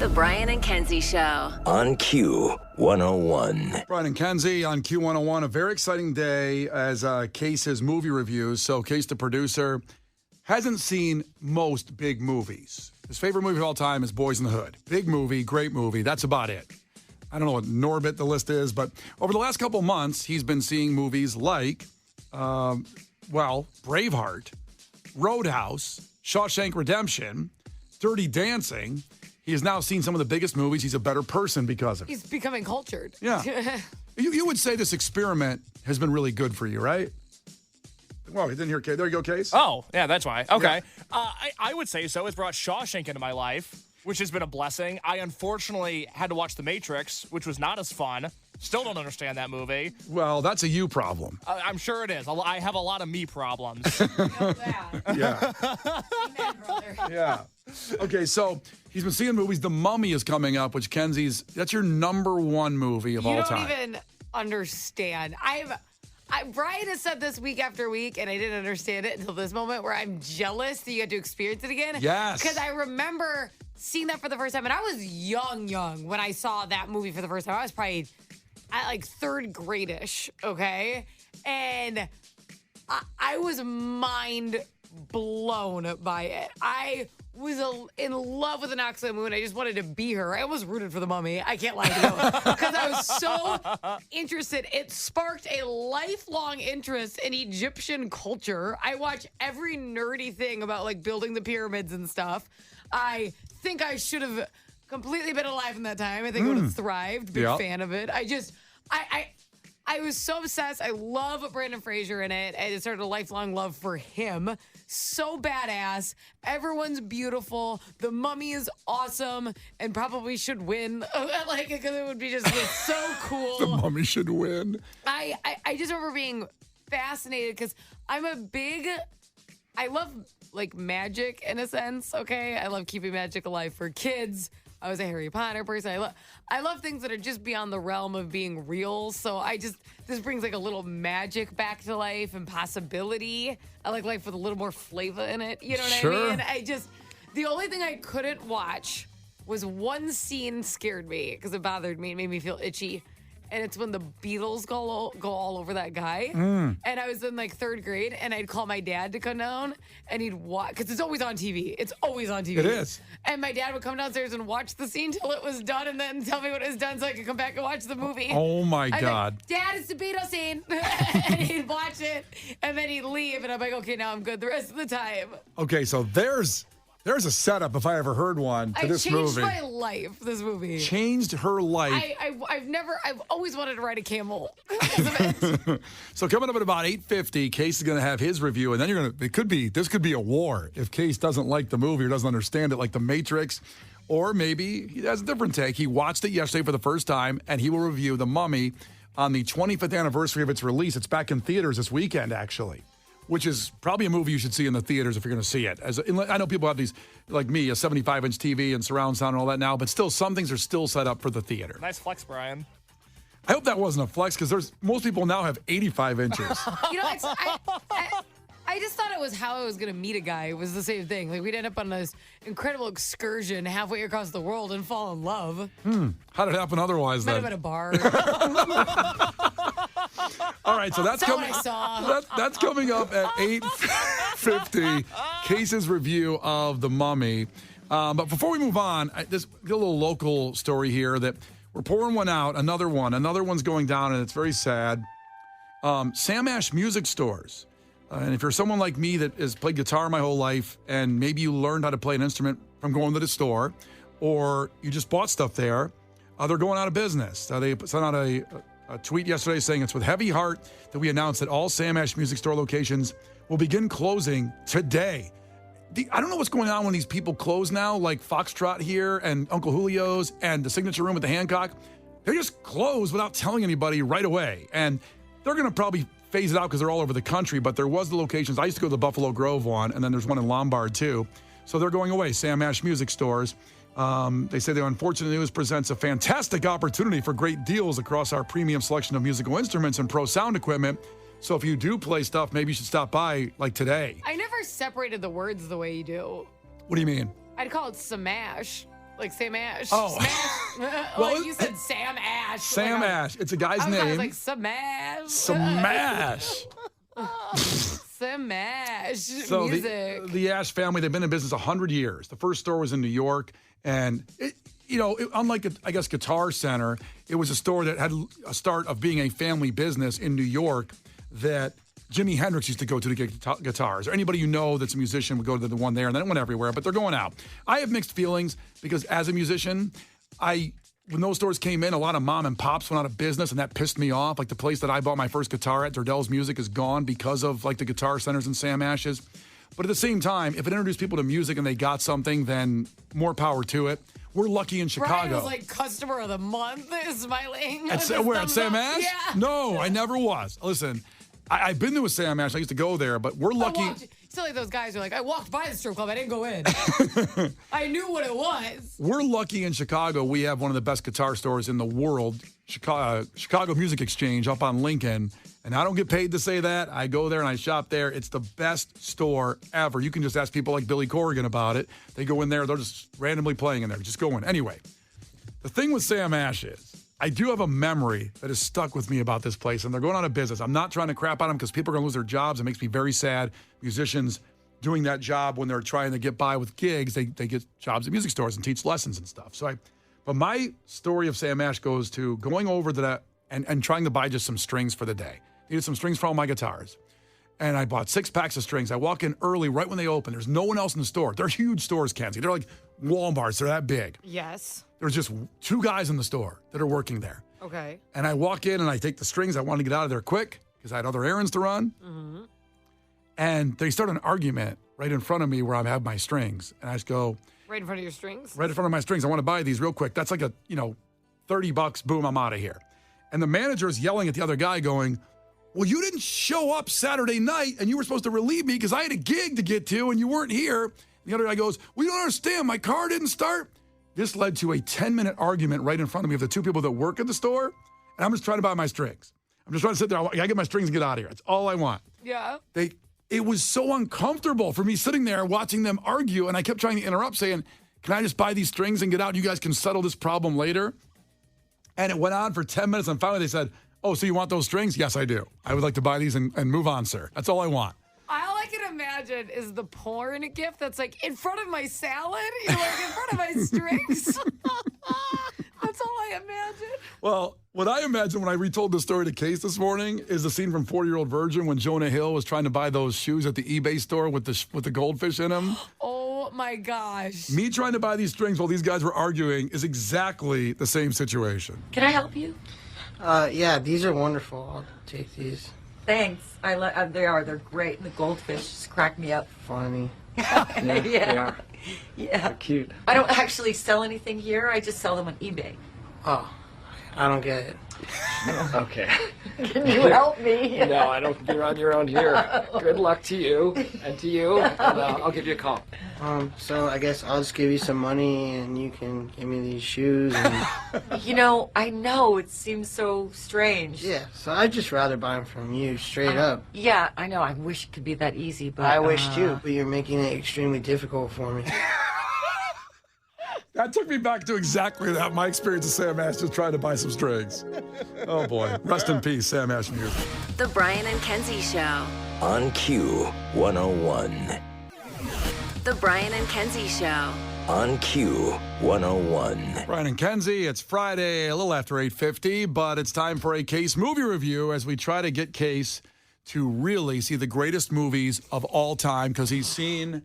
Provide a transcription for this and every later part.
The Brian and Kenzie Show. On Q101. Brian and Kenzie on Q101. A very exciting day as Case's movie reviews. So Case, the producer, hasn't seen most big movies. His favorite movie of all time is Boys in the Hood. Big movie, great movie. That's about it. I don't know what Norbit the list is, but over the last couple months, he's been seeing movies like, Braveheart, Roadhouse, Shawshank Redemption, Dirty Dancing. He has now seen some of the biggest movies. He's a better person because of it. He's becoming cultured. Yeah. You would say this experiment has been really good for you, right? Well, you didn't hear Case. There you go, Case. Oh, yeah, that's why. Okay. Yeah. I would say so. It's brought Shawshank into my life, which has been a blessing. I unfortunately had to watch The Matrix, which was not as fun. Still don't understand that movie. Well, that's a you problem. I'm sure it is. I have a lot of me problems. Yeah. Amen, brother. Yeah. Okay, so he's been seeing movies. The Mummy is coming up, which that's your number one movie of all time. You don't even understand. Brian has said this week after week, and I didn't understand it until this moment where I'm jealous that you had to experience it again. Yes. Because I remember seeing that for the first time, and I was young when I saw that movie for the first time. I was probably at like third grade-ish, okay? And I was mind blown by it. I was in love with an Oxley Moon. I just wanted to be her. I almost rooted for the Mummy. I can't lie to you. Because I was so interested. It sparked a lifelong interest in Egyptian culture. I watch every nerdy thing about like building the pyramids and stuff. I think I should have completely been alive in that time. I think I would have thrived. Big fan of it. I was so obsessed. I love Brandon Fraser in it. And it started a lifelong love for him. So badass. Everyone's beautiful. The Mummy is awesome and probably should win. Because it would be just so cool. The Mummy should win. I just remember being fascinated because I love like magic in a sense, okay? I love keeping magic alive for kids. I was a Harry Potter person. I love things that are just beyond the realm of being real. So this brings like a little magic back to life and possibility. I like life with a little more flavor in it. You know what I mean? The only thing I couldn't watch was one scene scared me because it bothered me. It made me feel itchy. And it's when the Beatles go all over that guy. And I was in like third grade, and I'd call my dad to come down, and he'd watch, because it's always on TV. It's always on TV. It is. And my dad would come downstairs and watch the scene till it was done, and then tell me when it was done so I could come back and watch the movie. Oh, my God. Like, Dad, it's the Beatles scene. And he'd watch it, and then he'd leave, and I'm like, okay, now I'm good the rest of the time. Okay, so there's a setup, if I ever heard one, to this movie. It changed my life, this movie. Changed her life. I've always wanted to ride a camel because of it. So coming up at about 8:50, Case is going to have his review, and then this could be a war if Case doesn't like the movie or doesn't understand it, like The Matrix, or maybe he has a different take. He watched it yesterday for the first time, and he will review The Mummy on the 25th anniversary of its release. It's back in theaters this weekend, actually, which is probably a movie you should see in the theaters if you're going to see it. I know people have these, like me, a 75-inch TV and surround sound and all that now, but still, some things are still set up for the theater. Nice flex, Brian. I hope that wasn't a flex, because most people now have 85 inches. I just thought it was how I was going to meet a guy. It was the same thing. Like, we'd end up on this incredible excursion halfway across the world and fall in love. How did it happen otherwise, Met then? him at a bar. All right, so that's coming. what I saw. That's coming up at 8:50. Case's review of The Mummy. But before we move on, there's a little local story here that we're pouring one out. Another one's going down, and it's very sad. Sam Ash music stores. And if you're someone like me that has played guitar my whole life, and maybe you learned how to play an instrument from going to the store, or you just bought stuff there, they're going out of business. They sent out a tweet yesterday saying it's with heavy heart that we announce that all Sam Ash music store locations will begin closing today. I don't know what's going on when these people close now, like Foxtrot here and Uncle Julio's and the Signature Room at the Hancock. They just close without telling anybody right away. And they're going to probably phase it out because they're all over the country, but there was the locations. I used to go to the Buffalo Grove one, and then there's one in Lombard too. So they're going away, Sam Ash music stores. They say the unfortunate news presents a fantastic opportunity for great deals across our premium selection of musical instruments and pro sound equipment. So if you do play stuff, maybe you should stop by like today. I never separated the words the way you do. What do you mean? I'd call it smash. Like Sam Ash. Oh. Smash. Well, Like you said Sam Ash. Sam Ash. It's a guy's I was name. like, Smash. Smash. Smash. So Music. the Ash family, they've been in business 100 years. The first store was in New York, and unlike I guess Guitar Center, it was a store that had a start of being a family business in New York that Jimi Hendrix used to go to get guitars, or anybody you know that's a musician would go to the one there, and then it went everywhere, but they're going out. I have mixed feelings because as a musician, when those stores came in, a lot of mom and pops went out of business, and that pissed me off. Like the place that I bought my first guitar at, Dardell's Music, is gone because of like the Guitar Centers and Sam Ash's. But at the same time, if it introduced people to music and they got something, then more power to it. We're lucky in Chicago. Brian was like customer of the month, smiling. Where, at Sam Ash? Yeah. No, I never was. Listen, I've been to a Sam Ash. I used to go there, but we're lucky. It's like those guys are like, I walked by the strip club. I didn't go in. I knew what it was. We're lucky in Chicago. We have one of the best guitar stores in the world, Chicago Music Exchange up on Lincoln. And I don't get paid to say that. I go there and I shop there. It's the best store ever. You can just ask people like Billy Corrigan about it. They go in there. They're just randomly playing in there. Just go in. Anyway, the thing with Sam Ash is, I do have a memory that has stuck with me about this place, and they're going out of business. I'm not trying to crap on them because people are going to lose their jobs. It makes me very sad. Musicians doing that job when they're trying to get by with gigs, they get jobs at music stores and teach lessons and stuff. But my story of Sam Ash goes to going over to that and trying to buy just some strings for the day. Needed some strings for all my guitars. And I bought 6 packs of strings. I walk in early, right when they open. There's no one else in the store. They're huge stores, Kenzie. They're like Walmarts. They're that big. Yes. There's just 2 guys in the store that are working there. Okay. And I walk in and I take the strings. I wanted to get out of there quick because I had other errands to run. Mm-hmm. And they start an argument right in front of me where I have my strings. And I just go, Right in front of your strings? right in front of my strings. I want to buy these real quick. That's like $30. Boom, I'm out of here. And the manager is yelling at the other guy going, well, you didn't show up Saturday night and you were supposed to relieve me because I had a gig to get to and you weren't here. And the other guy goes, well, you don't understand. My car didn't start. This led to a 10-minute argument right in front of me of the 2 people that work at the store. And I'm just trying to buy my strings. I'm just trying to sit there. I got to get my strings and get out of here. That's all I want. Yeah. It was so uncomfortable for me sitting there watching them argue. And I kept trying to interrupt saying, can I just buy these strings and get out? You guys can settle this problem later. And it went on for 10 minutes. And finally they said, oh, so you want those strings? Yes, I do. I would like to buy these and move on, sir. That's all I want. All I can imagine is the porn gift that's like in front of my salad. You're like in front of my strings. That's all I imagine. Well, what I imagine when I retold the story to Case this morning is the scene from 40-Year-Old Virgin when Jonah Hill was trying to buy those shoes at the eBay store with the goldfish in them. Oh, my gosh. Me trying to buy these strings while these guys were arguing is exactly the same situation. Can I help you? Yeah, these are wonderful. I'll take these. Thanks. They are. They're great. The goldfish just crack me up. Funny. Yeah. They are. Yeah. They're cute. I don't actually sell anything here. I just sell them on eBay. Oh, I don't get it. Okay. Can you help me? No, I don't. You're on your own here. Good luck to you and to you. And, I'll give you a call. So I guess I'll just give you some money and you can give me these shoes and... I know it seems so strange. Yeah, so I'd just rather buy them from you straight up. Yeah, I know. I wish it could be that easy, but... I wish too, but you're making it extremely difficult for me. That took me back to exactly that, my experience of Sam Ash just trying to buy some strings. Oh, boy. Rest in peace, Sam Ash music. The Brian and Kenzie Show. On Q 101. The Brian and Kenzie Show. On Q 101. Brian and Kenzie, it's Friday, a little after 8:50, but it's time for a Case movie review as we try to get Case to really see the greatest movies of all time because he's seen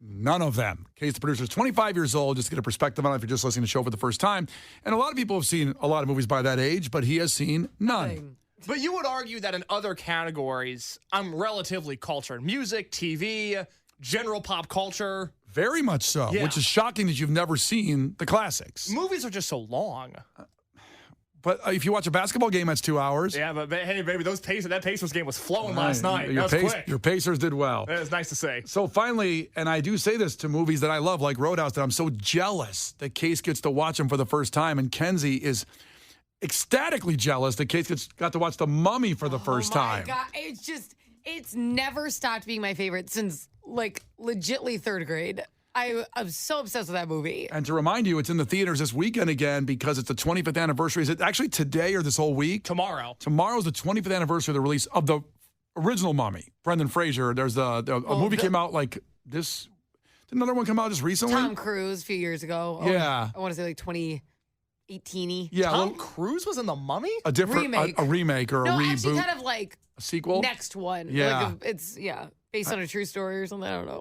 none of them. Case, the producer, is 25 years old, just to get a perspective on it if you're just listening to the show for the first time. And a lot of people have seen a lot of movies by that age, but he has seen none. But you would argue that in other categories, I'm relatively cultured. Music, TV, general pop culture. Very much so, Yeah. which is shocking that you've never seen the classics. Movies are just so long. But if you watch a basketball game, that's 2 hours. Yeah, but hey, baby, that Pacers game was flowing last night. Your, That was quick. your Pacers did well. It was nice to say. So finally, and I do say this to movies that I love, like Roadhouse, that I'm so jealous that Case gets to watch them for the first time, and Kenzie is ecstatically jealous that Case got to watch The Mummy for the first time. Oh, my God. It's never stopped being my favorite since, like, legitly third grade. I'm so obsessed with that movie. And to remind you, it's in the theaters this weekend again because it's the 25th anniversary. Is it actually today or this whole week? Tomorrow. Tomorrow's the 25th anniversary of the release of the original Mummy. Brendan Fraser. There's a movie came out like this. Did another one come out just recently? Tom Cruise a few years ago. Yeah. I want to say like 2018-y. Yeah. Tom Cruise was in The Mummy? A different Remake. a remake or a No, reboot. actually kind of like a sequel? next one. Yeah. Like it's based on a true story or something. I don't know.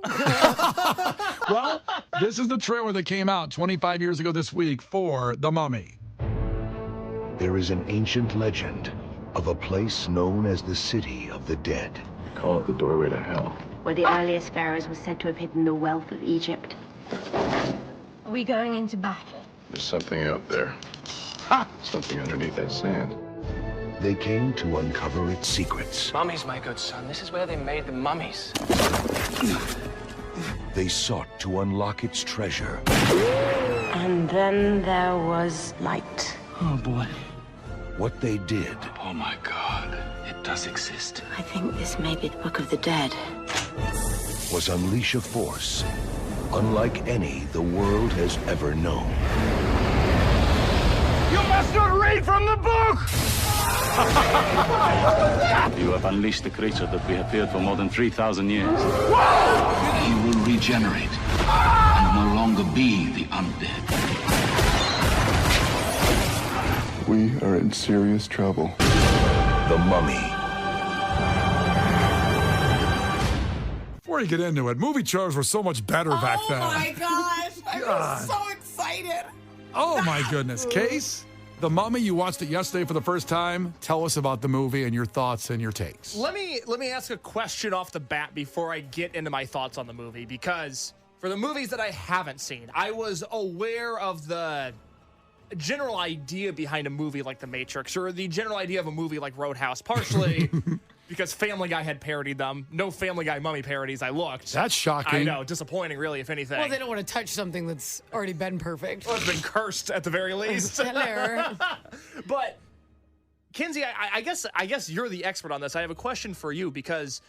Well, this is the trailer that came out 25 years ago this week for The Mummy. There is an ancient legend of a place known as the City of the Dead. Call it the doorway to hell. Where the earliest pharaohs were said to have hidden the wealth of Egypt. Are we going into battle? There's something out there. Ha! Something underneath that sand. They came to uncover its secrets. Mummies, my good son. This is where they made the mummies. They sought to unlock its treasure. And then there was light. Oh, boy. What they did Oh my God. It does exist. I think this may be the Book of the Dead. was unleash a force unlike any the world has ever known. You must not read from the book! You have unleashed the creature that we have feared for more than 3,000 years. He will regenerate and no longer be the undead. We are in serious trouble. The Mummy. Before you get into it, movie trailers were so much better back then. Oh my gosh. I'm God. so excited. Oh my goodness. Case, The Mummy, you watched it yesterday for the first time. Tell us about the movie and your thoughts and your takes. Let me ask a question off the bat before I get into my thoughts on the movie, because for the movies that I haven't seen, I was aware of the general idea behind a movie like The Matrix, or the general idea of a movie like Roadhouse, partially because Family Guy had parodied them. No Family Guy Mummy parodies, I looked. That's shocking. I know, disappointing really, if anything. Well, they don't want to touch something that's already been perfect. Well, it's been cursed at the very least. Hello. But Kenzie, I guess you're the expert on this. I have a question for you, because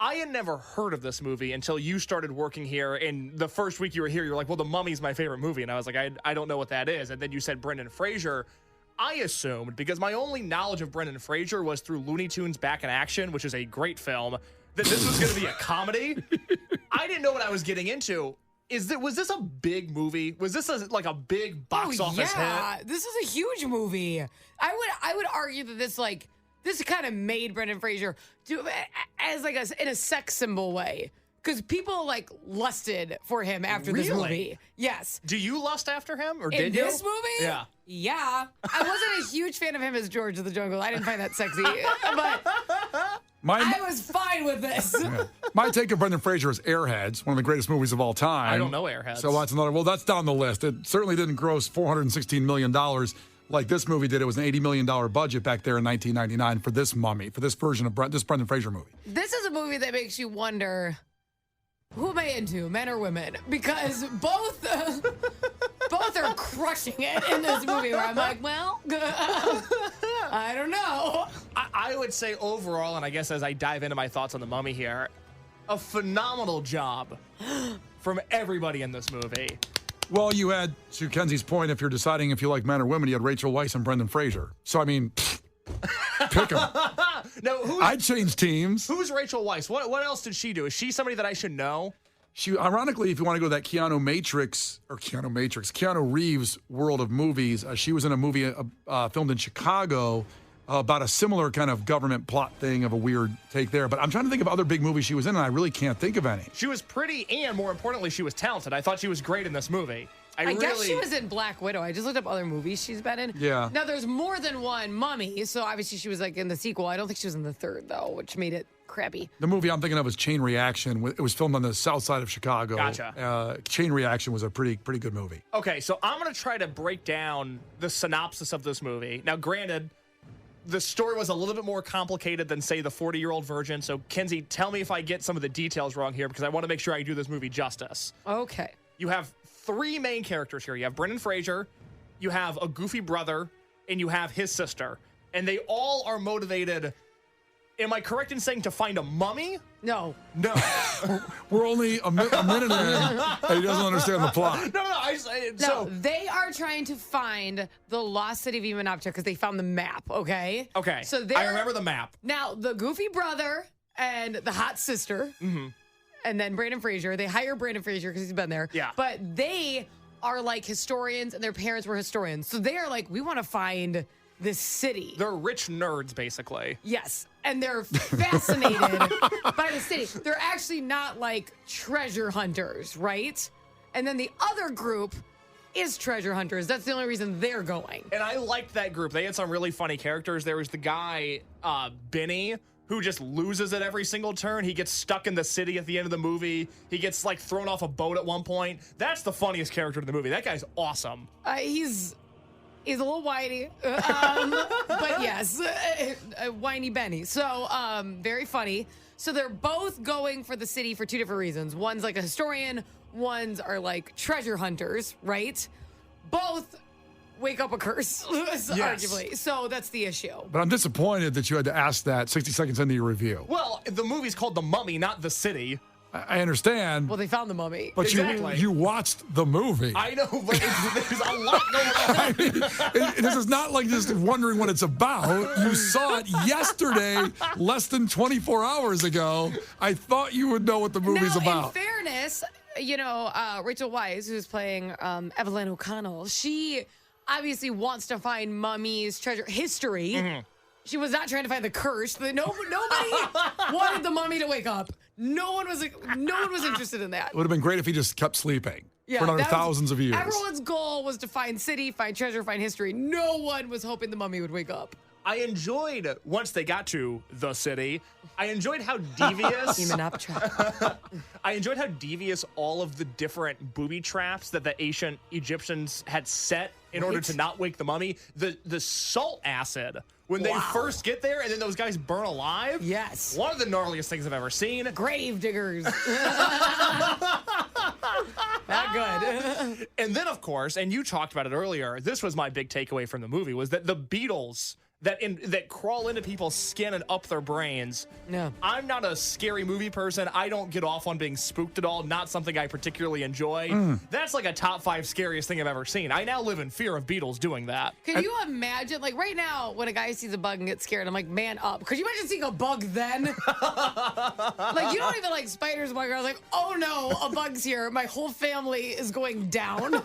I had never heard of this movie until you started working here. And the first week you were here, you're like, well, The Mummy's my favorite movie. And I was like, I don't know what that is. And then you said Brendan Fraser. I assumed, because my only knowledge of Brendan Fraser was through Looney Tunes Back in Action, which is a great film, that this was going to be a comedy. I didn't know what I was getting into. Was this a big movie? Was this like a big box office hit? This is a huge movie. I would argue that this kind of made Brendan Fraser as like in a sex symbol way, because people like lusted for him after this movie. Yes. Do you lust after him, or In did you? this movie? Yeah. Yeah. I wasn't a huge fan of him as George of the Jungle. I didn't find that sexy, but I was fine with this. Yeah. My take of Brendan Fraser is Airheads, one of the greatest movies of all time. I don't know Airheads. So that's another. Well, that's down the list. It certainly didn't gross $416 million like this movie did. It was an $80 million budget back there in 1999 for this Mummy, for this version of this Brendan Fraser movie. This is a movie that makes you wonder, who am I into, men or women? Because both are crushing it in this movie, where I'm like, well, I don't know. I would say overall, and I guess as I dive into my thoughts on The Mummy here, a phenomenal job from everybody in this movie. Well, you had, to Kenzie's point, if you're deciding if you like men or women, you had Rachel Weisz and Brendan Fraser. So, I mean, pick them. No, I'd change teams. Who's Rachel Weisz? What else did she do? Is she somebody that I should know? She, ironically, if you want to go to that Keanu Reeves world of movies, she was in a movie filmed in Chicago about a similar kind of government plot thing of a weird take there. But I'm trying to think of other big movies she was in, and I really can't think of any. She was pretty, and more importantly, she was talented. I thought she was great in this movie. I guess she was in Black Widow. I just looked up other movies she's been in. Yeah. Now, there's more than one Mummy, so obviously she was like in the sequel. I don't think she was in the third, though, which made it crappy. The movie I'm thinking of is Chain Reaction. It was filmed on the south side of Chicago. Gotcha. Chain Reaction was a pretty good movie. Okay, so I'm going to try to break down the synopsis of this movie. Now, granted, the story was a little bit more complicated than, say, the 40-Year-Old Virgin. So, Kenzie, tell me if I get some of the details wrong here, because I want to make sure I do this movie justice. Okay. You have three main characters here. You have Brendan Fraser, you have a goofy brother, and you have his sister. And they all are motivated Am I correct in saying to find a mummy? No. No. We're only a minute in, and he doesn't understand the plot. No, they are trying to find the lost city of Emanoptera because they found the map, okay? Okay. So I remember the map. Now, the goofy brother and the hot sister, and then Brandon Fraser, they hire Brandon Fraser because he's been there. Yeah. But they are like historians, and their parents were historians. So they are like, we want to find this city. They're rich nerds, basically. Yes. And they're fascinated by the city. They're actually not like treasure hunters, right? And then the other group is treasure hunters. That's the only reason they're going. And I liked that group. They had some really funny characters. There was the guy, Benny, who just loses at every single turn. He gets stuck in the city at the end of the movie. He gets like thrown off a boat at one point. That's the funniest character in the movie. That guy's awesome. He's a little whiny, but yes, whiny Benny. So very funny. So they're both going for the city for two different reasons. One's like a historian. One's are like treasure hunters, right? Both wake up a curse, arguably. So that's the issue. But I'm disappointed that you had to ask that 60 seconds into your review. Well, the movie's called The Mummy, not The City. I understand. Well, they found the mummy. But you watched the movie. I know, but there's a lot going on. I mean, this is not like just wondering what it's about. You saw it yesterday, less than 24 hours ago. I thought you would know what the movie's about. In fairness, Rachel Weisz, who's playing Evelyn O'Connell, she obviously wants to find mummies, treasure, history. Mm-hmm. She was not trying to find the curse. Nobody wanted the mummy to wake up. No one was interested in that. It would have been great if he just kept sleeping for another thousands of years. Everyone's goal was to find city, find treasure, find history. No one was hoping the mummy would wake up. I enjoyed, once they got to the city, I enjoyed how devious... I enjoyed how devious all of the different booby traps that the ancient Egyptians had set in order to not wake the mummy. The salt acid, when they first get there and then those guys burn alive. Yes. One of the gnarliest things I've ever seen. Grave diggers. Not good. And then, of course, and you talked about it earlier, this was my big takeaway from the movie, was that the beetles that crawl into people's skin and up their brains. No. I'm not a scary movie person. I don't get off on being spooked at all. Not something I particularly enjoy. That's like a top 5 scariest thing I've ever seen. I now live in fear of beetles doing that. Can you imagine, like right now, when a guy sees a bug and gets scared, I'm like, man up. Could you imagine seeing a bug then? Like, you don't even like spiders and bugs. I was like, oh no, a bug's here. My whole family is going down.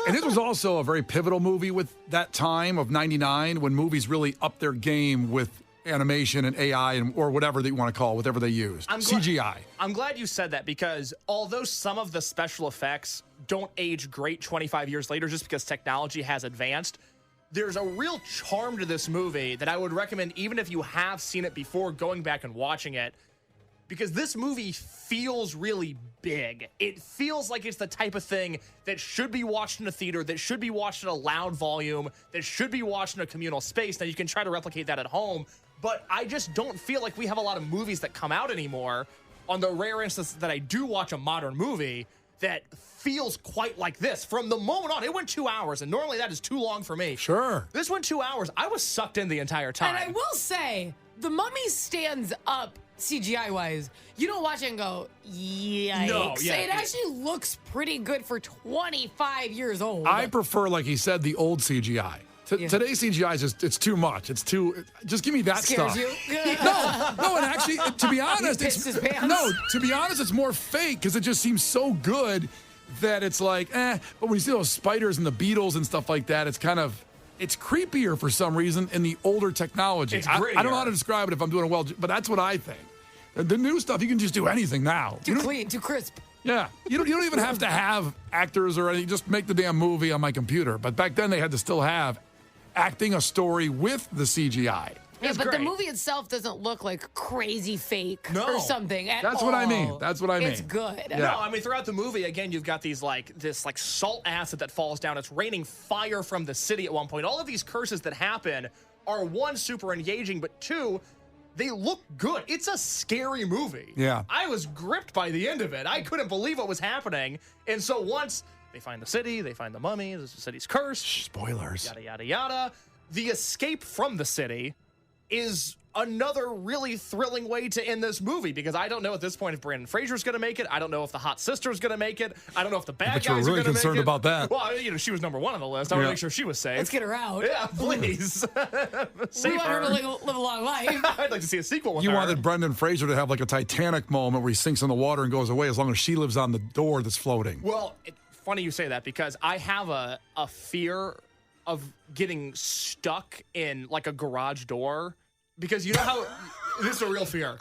And this was also a very pivotal movie with that time of 99 when movies really upped their game with animation and AI or whatever that you want to call it, whatever they used. CGI. I'm glad you said that because although some of the special effects don't age great 25 years later just because technology has advanced, there's a real charm to this movie that I would recommend even if you have seen it before going back and watching it. Because this movie feels really big. It feels like it's the type of thing that should be watched in a theater, that should be watched in a loud volume, that should be watched in a communal space. Now, you can try to replicate that at home, but I just don't feel like we have a lot of movies that come out anymore, on the rare instance that I do watch a modern movie, that feels quite like this. From the moment on, it went 2 hours, and normally that is too long for me. Sure. This went 2 hours. I was sucked in the entire time. And I will say, the mummy stands up CGI-wise. You don't watch it and go, yikes. No, yeah, it actually looks pretty good for 25 years old. I prefer, like he said, the old CGI. Today's CGI is just, it's too much. It's too, just give me that Scares stuff. you? No, and actually, to be honest, to be honest, it's more fake because it just seems so good that it's like, but when you see those spiders and the beetles and stuff like that, it's kind of, it's creepier for some reason in the older technology. I don't know how to describe it if I'm doing it well, but that's what I think. The new stuff, you can just do anything now. Too clean, too crisp. Yeah. You don't even have to have actors or anything. Just make the damn movie on my computer. But back then, they had to still have acting a story with the CGI. Yeah, but the movie itself doesn't look like crazy fake or something at That's all. what I mean. That's what I mean. It's good. Yeah. No, I mean, throughout the movie, again, you've got this salt acid that falls down. It's raining fire from the city at one point. All of these curses that happen are, one, super engaging, but two, they look good. It's a scary movie. Yeah. I was gripped by the end of it. I couldn't believe what was happening. And so once they find the city, they find the mummy, the city's cursed. Spoilers. Yada, yada, yada. The escape from the city is another really thrilling way to end this movie, because I don't know at this point if Brandon Fraser's going to make it. I don't know if the hot sister's going to make it. I don't know if the bad guys you're are really going to make it. concerned about that. Well, you know, she was number one on the list. I want to make sure she was safe. Let's get her out. Yeah, please. We want her to live a long life. I'd like to see a sequel with You her. wanted Brendan Fraser to have like a Titanic moment where he sinks in the water and goes away as long as she lives on the door that's floating. Well, funny you say that, because I have a fear of getting stuck in like a garage door, because you know how this is a real fear.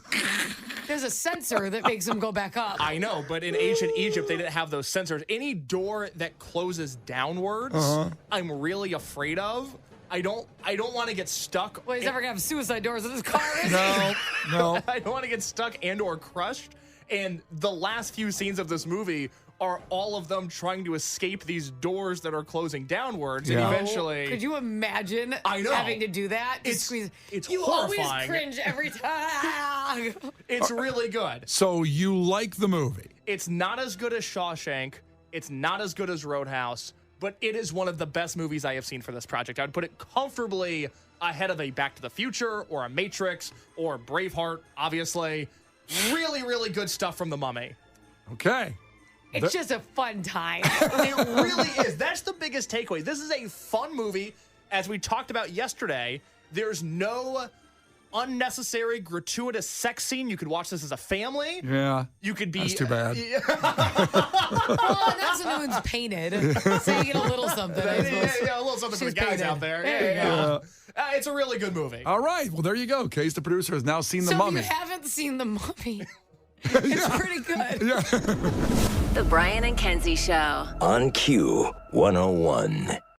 There's a sensor that makes them go back up. I know, but in ancient Egypt, they didn't have those sensors. Any door that closes downwards, I'm really afraid of. I don't want to get stuck. Well, he's never gonna have suicide doors in his car. No. I don't want to get stuck and or crushed. And the last few scenes of this movie are all of them trying to escape these doors that are closing downwards, and eventually. Could you imagine having to do that? Just squeeze. It's you horrifying. always cringe every time. It's really good. So you like the movie? It's not as good as Shawshank. It's not as good as Roadhouse, but it is one of the best movies I have seen for this project. I would put it comfortably ahead of a Back to the Future or a Matrix or Braveheart, obviously. Really, really good stuff from The Mummy. Okay. It's just a fun time. It really is. That's the biggest takeaway. This is a fun movie. As we talked about yesterday, there's no unnecessary, gratuitous sex scene. You could watch this as a family. Yeah. You could be. That's too bad. Well, that's when no one's painted. So you get a little something. I suppose. Yeah, a little something for the guys painted. out there. There you go. It's a really good movie. All right. Well, there you go. Case, the producer, has now seen The So Mummy. if you haven't seen The Mummy, it's pretty good. The Brian and Kenzie Show. On Q 101.